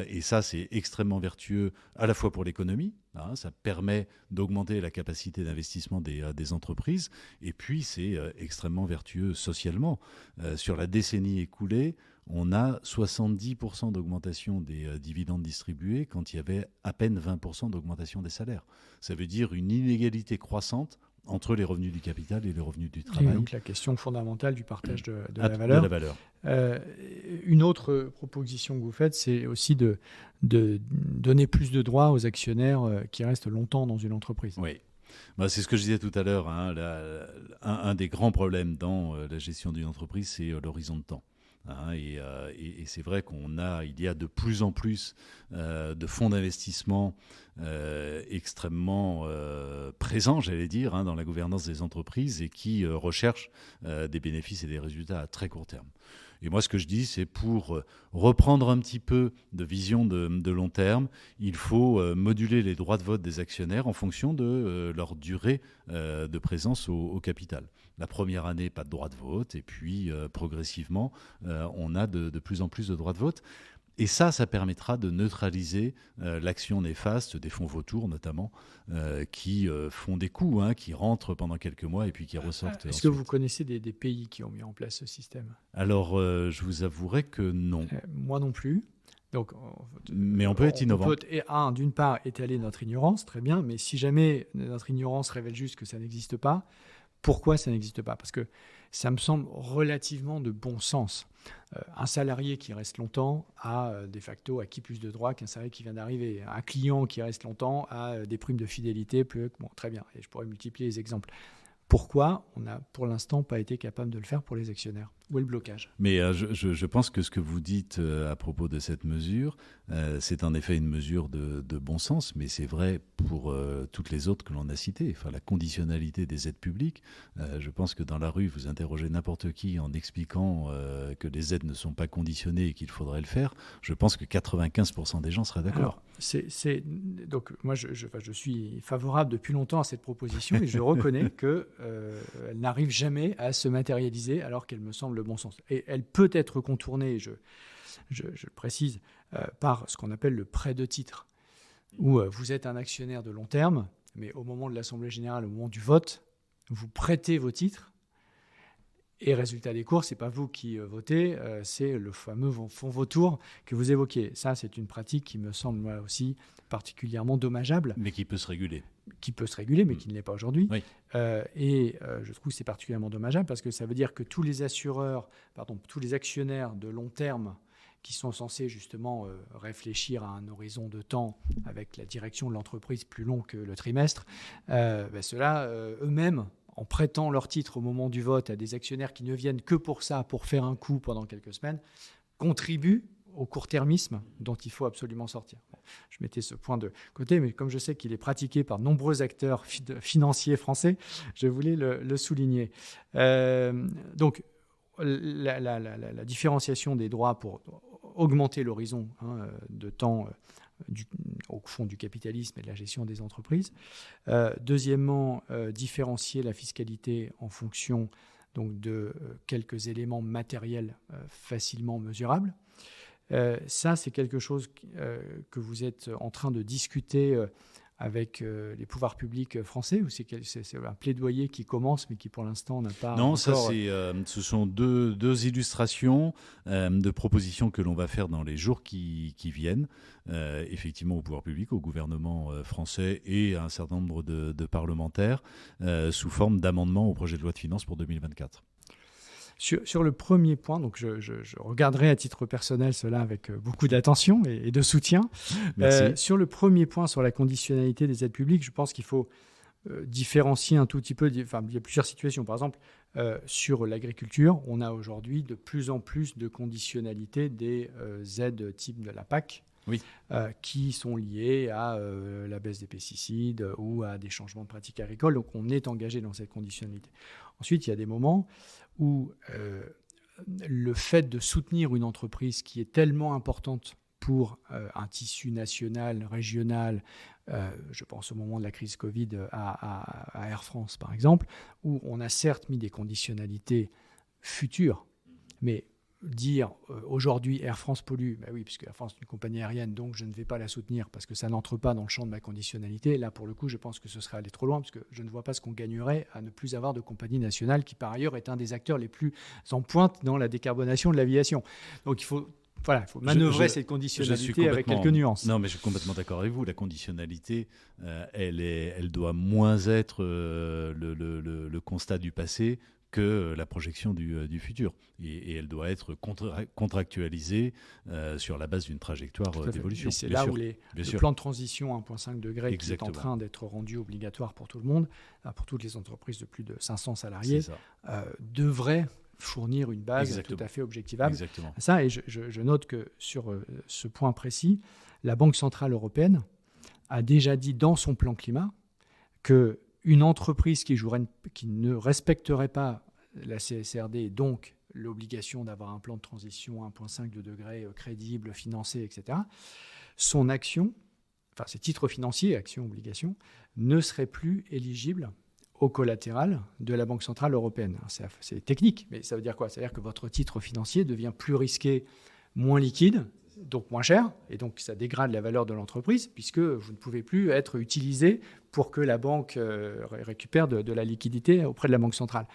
Et ça, c'est extrêmement vertueux à la fois pour l'économie, ça permet d'augmenter la capacité d'investissement des entreprises, et puis c'est extrêmement vertueux socialement. Sur la décennie écoulée, on a 70% d'augmentation des dividendes distribués quand il y avait à peine 20% d'augmentation des salaires. Ça veut dire une inégalité croissante entre les revenus du capital et les revenus du travail. Et donc la question fondamentale du partage de la valeur. De la valeur. Une autre proposition que vous faites, c'est aussi de donner plus de droits aux actionnaires qui restent longtemps dans une entreprise. Oui. C'est ce que je disais tout à l'heure. Un des grands problèmes dans la gestion d'une entreprise, c'est l'horizon de temps. Et c'est vrai il y a de plus en plus de fonds d'investissement extrêmement présents, j'allais dire, dans la gouvernance des entreprises et qui recherchent des bénéfices et des résultats à très court terme. Et moi, ce que je dis, c'est pour reprendre un petit peu de vision de long terme, il faut moduler les droits de vote des actionnaires en fonction de leur durée de présence au capital. La première année, pas de droit de vote, et puis progressivement, on a de plus en plus de droits de vote. Et ça permettra de neutraliser l'action néfaste des fonds vautours, notamment, qui font des coups, qui rentrent pendant quelques mois et puis qui ressortent. Est-ce que vous connaissez des pays qui ont mis en place ce système ? Alors, je vous avouerai que non. Moi non plus. Donc, mais on peut être innovant. On peut, d'une part, étaler notre ignorance, très bien, mais si jamais notre ignorance révèle juste que ça n'existe pas, pourquoi ça n'existe pas ? Parce que ça me semble relativement de bon sens. Un salarié qui reste longtemps a de facto acquis plus de droits qu'un salarié qui vient d'arriver. Un client qui reste longtemps a des primes de fidélité plus... Bon, très bien, et je pourrais multiplier les exemples. Pourquoi on n'a pour l'instant pas été capable de le faire pour les actionnaires ? Où est le blocage ? Mais je pense que ce que vous dites à propos de cette mesure, c'est en effet une mesure de bon sens, mais c'est vrai pour toutes les autres que l'on a citées. Enfin, la conditionnalité des aides publiques, je pense que dans la rue, vous interrogez n'importe qui en expliquant que les aides ne sont pas conditionnées et qu'il faudrait le faire, je pense que 95% des gens seraient d'accord. Alors, donc moi, je suis favorable depuis longtemps à cette proposition et je reconnais qu'elle n'arrive jamais à se matérialiser alors qu'elle me semble le bon sens. Et elle peut être contournée, je le précise, par ce qu'on appelle le prêt de titre, où vous êtes un actionnaire de long terme, mais au moment de l'Assemblée générale, au moment du vote, vous prêtez vos titres. Et résultat des courses, ce n'est pas vous qui votez, c'est le fameux fonds vautour que vous évoquiez. Ça, c'est une pratique qui me semble moi aussi particulièrement dommageable. Mais qui peut se réguler. Qui peut se réguler, mais qui ne l'est pas aujourd'hui. Oui. Je trouve que c'est particulièrement dommageable parce que ça veut dire que tous les actionnaires de long terme qui sont censés justement réfléchir à un horizon de temps avec la direction de l'entreprise plus long que le trimestre, ceux-là, eux-mêmes, en prêtant leur titre au moment du vote à des actionnaires qui ne viennent que pour ça, pour faire un coup pendant quelques semaines, contribuent au court-termisme dont il faut absolument sortir. Bon, je mettais ce point de côté, mais comme je sais qu'il est pratiqué par de nombreux acteurs financiers français, je voulais le souligner. Donc, la différenciation des droits pour augmenter l'horizon de temps au fond du capitalisme et de la gestion des entreprises. Deuxièmement, différencier la fiscalité en fonction donc, de quelques éléments matériels facilement mesurables. Ça, c'est quelque chose que vous êtes en train de discuter avec les pouvoirs publics français, ou c'est un plaidoyer qui commence mais qui pour l'instant n'a pas Non, encore... ce sont deux illustrations de propositions que l'on va faire dans les jours qui viennent, effectivement au pouvoir public, au gouvernement français et à un certain nombre de parlementaires, sous forme d'amendements au projet de loi de finances pour 2024. Sur le premier point, donc je regarderai à titre personnel cela avec beaucoup d'attention et de soutien. Sur le premier point, sur la conditionnalité des aides publiques, je pense qu'il faut différencier un tout petit peu. Enfin, il y a plusieurs situations. Par exemple, sur l'agriculture, on a aujourd'hui de plus en plus de conditionnalité des aides type de la PAC. Oui. Qui sont liées à la baisse des pesticides ou à des changements de pratiques agricoles. Donc, on est engagé dans cette conditionnalité. Ensuite, il y a des moments où le fait de soutenir une entreprise qui est tellement importante pour un tissu national, régional, je pense au moment de la crise Covid à Air France, par exemple, où on a certes mis des conditionnalités futures, mais dire aujourd'hui Air France pollue, oui, puisque Air France est une compagnie aérienne, donc je ne vais pas la soutenir parce que ça n'entre pas dans le champ de ma conditionnalité. Là, pour le coup, je pense que ce serait aller trop loin parce que je ne vois pas ce qu'on gagnerait à ne plus avoir de compagnie nationale qui, par ailleurs, est un des acteurs les plus en pointe dans la décarbonation de l'aviation. Donc, il faut manœuvrer cette conditionnalité avec quelques nuances. Non, mais je suis complètement d'accord avec vous. La conditionnalité, elle doit moins être le constat du passé que la projection du futur. Et elle doit être contractualisée sur la base d'une trajectoire d'évolution. Et c'est là où le plan de transition 1,5 degré Exactement. qui est en train d'être rendu obligatoire pour tout le monde, pour toutes les entreprises de plus de 500 salariés, devrait fournir une base tout à fait objectivable. Exactement. Ça, et je note que sur ce point précis, la Banque centrale européenne a déjà dit dans son plan climat qu'une entreprise qui ne respecterait pas la CSRD et donc l'obligation d'avoir un plan de transition 1,5 degré crédible, financé, etc., son action, enfin ses titres financiers, actions, obligations, ne seraient plus éligibles au collatéral de la Banque centrale européenne. C'est technique, mais ça veut dire quoi ? Ça veut dire que votre titre financier devient plus risqué, moins liquide, donc moins cher, et donc ça dégrade la valeur de l'entreprise, puisque vous ne pouvez plus être utilisé pour que la banque récupère de la liquidité auprès de la Banque centrale.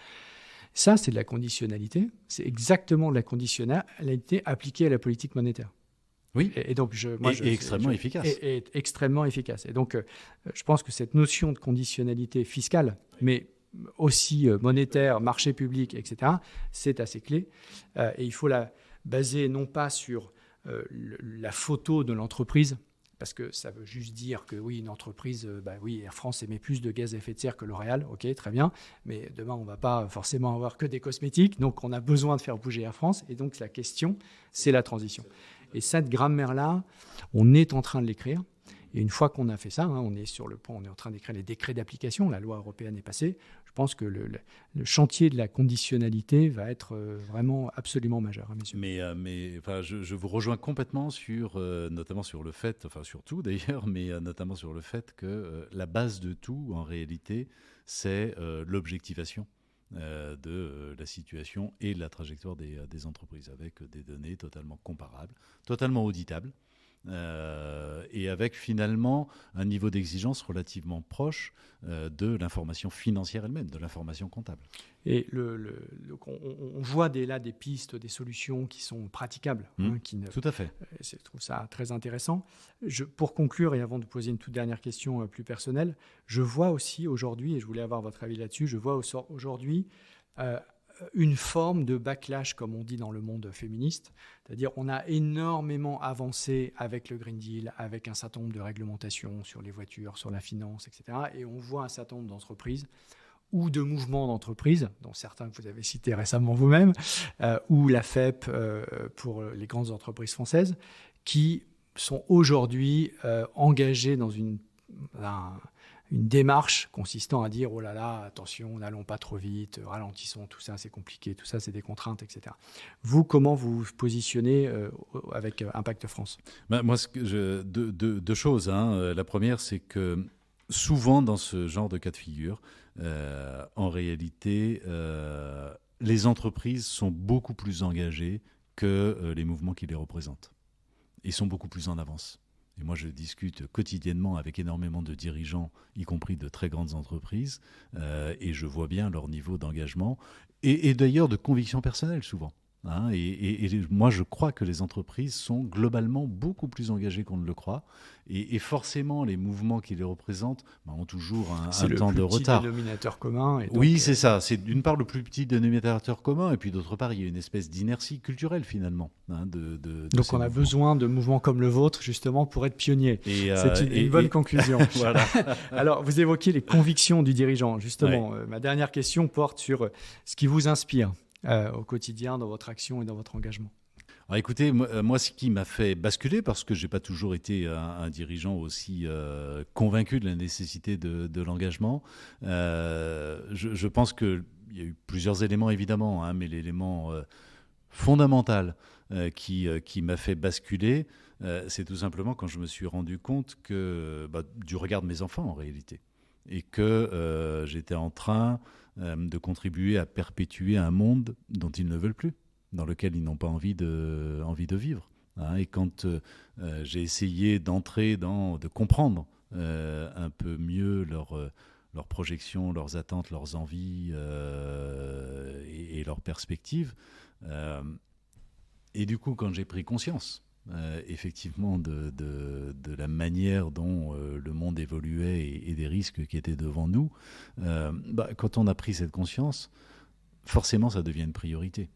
Ça, c'est de la conditionnalité. C'est exactement de la conditionnalité appliquée à la politique monétaire. Oui, et donc extrêmement efficace. Et extrêmement efficace. Et donc, je pense que cette notion de conditionnalité fiscale, mais aussi monétaire, marché public, etc., c'est assez clé. Et il faut la baser non pas sur la photo de l'entreprise, parce que ça veut juste dire que oui, une entreprise, oui, Air France émet plus de gaz à effet de serre que L'Oréal, ok, très bien, mais demain, on ne va pas forcément avoir que des cosmétiques, donc on a besoin de faire bouger Air France, et donc la question, c'est la transition. Et cette grammaire-là, on est en train de l'écrire. Et une fois qu'on a fait ça, on est sur le point, on est en train d'écrire les décrets d'application, la loi européenne est passée. Je pense que le chantier de la conditionnalité va être vraiment absolument majeur à mes yeux. Mais je vous rejoins complètement notamment sur le fait, sur tout d'ailleurs, mais notamment sur le fait que la base de tout, en réalité, c'est l'objectivation de la situation et de la trajectoire des entreprises, avec des données totalement comparables, totalement auditables, et avec finalement un niveau d'exigence relativement proche de l'information financière elle-même, de l'information comptable. Et on voit là des pistes, des solutions qui sont praticables. Tout à fait. Je trouve ça très intéressant. Pour conclure, et avant de poser une toute dernière question plus personnelle, je vois aussi aujourd'hui, et je voulais avoir votre avis là-dessus, je vois aujourd'hui une forme de backlash, comme on dit dans le monde féministe. C'est-à-dire on a énormément avancé avec le Green Deal, avec un certain nombre de réglementations sur les voitures, sur la finance, etc. Et on voit un certain nombre d'entreprises ou de mouvements d'entreprises, dont certains que vous avez cités récemment vous-même, ou la FEP pour les grandes entreprises françaises, qui sont aujourd'hui engagées dans une démarche consistant à dire « Oh là là, attention, n'allons pas trop vite, ralentissons, tout ça c'est compliqué, tout ça c'est des contraintes, etc. » Vous, comment vous vous positionnez avec Impact France ? Moi, deux choses. La première, c'est que souvent dans ce genre de cas de figure, en réalité, les entreprises sont beaucoup plus engagées que les mouvements qui les représentent. Ils sont beaucoup plus en avance. Et moi, je discute quotidiennement avec énormément de dirigeants, y compris de très grandes entreprises, et je vois bien leur niveau d'engagement et d'ailleurs de conviction personnelle souvent. Et moi, je crois que les entreprises sont globalement beaucoup plus engagées qu'on ne le croit. Et forcément, les mouvements qui les représentent ont toujours un temps de retard. C'est le plus petit dénominateur commun. Et donc, oui, c'est ça. C'est d'une part le plus petit dénominateur commun, et puis d'autre part, il y a une espèce d'inertie culturelle finalement. Donc on a besoin de mouvements comme le vôtre, justement, pour être pionnier. C'est une bonne conclusion. Voilà. Alors, vous évoquiez les convictions du dirigeant. Justement, ma dernière question porte sur ce qui vous inspire au quotidien, dans votre action et dans votre engagement. Alors écoutez, moi, ce qui m'a fait basculer, parce que je n'ai pas toujours été un dirigeant aussi convaincu de la nécessité de l'engagement, je pense qu'il y a eu plusieurs éléments évidemment, mais l'élément fondamental qui m'a fait basculer, c'est tout simplement quand je me suis rendu compte du regard de mes enfants en réalité, et que j'étais en train de contribuer à perpétuer un monde dont ils ne veulent plus, dans lequel ils n'ont pas envie de vivre. Et quand j'ai essayé de comprendre un peu mieux leurs projections, leurs attentes, leurs envies et leurs perspectives, et du coup, quand j'ai pris conscience effectivement de la manière dont le monde évoluait et des risques qui étaient devant nous, quand on a pris cette conscience, forcément ça devient une priorité.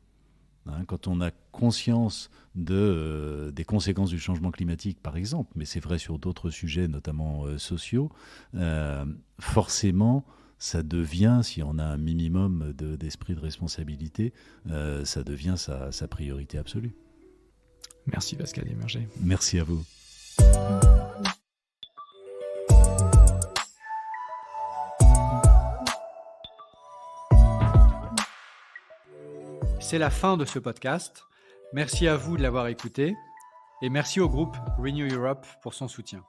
Quand on a conscience des conséquences du changement climatique, par exemple, mais c'est vrai sur d'autres sujets, notamment sociaux, forcément, ça devient, si on a un minimum d'esprit de responsabilité, ça devient sa priorité absolue. Merci Pascal Desmerger. Merci à vous. C'est la fin de ce podcast. Merci à vous de l'avoir écouté et merci au groupe Renew Europe pour son soutien.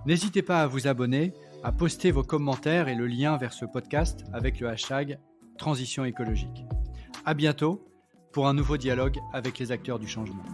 N'hésitez pas à vous abonner, à poster vos commentaires et le lien vers ce podcast avec le hashtag Transition écologique. À bientôt pour un nouveau dialogue avec les acteurs du changement.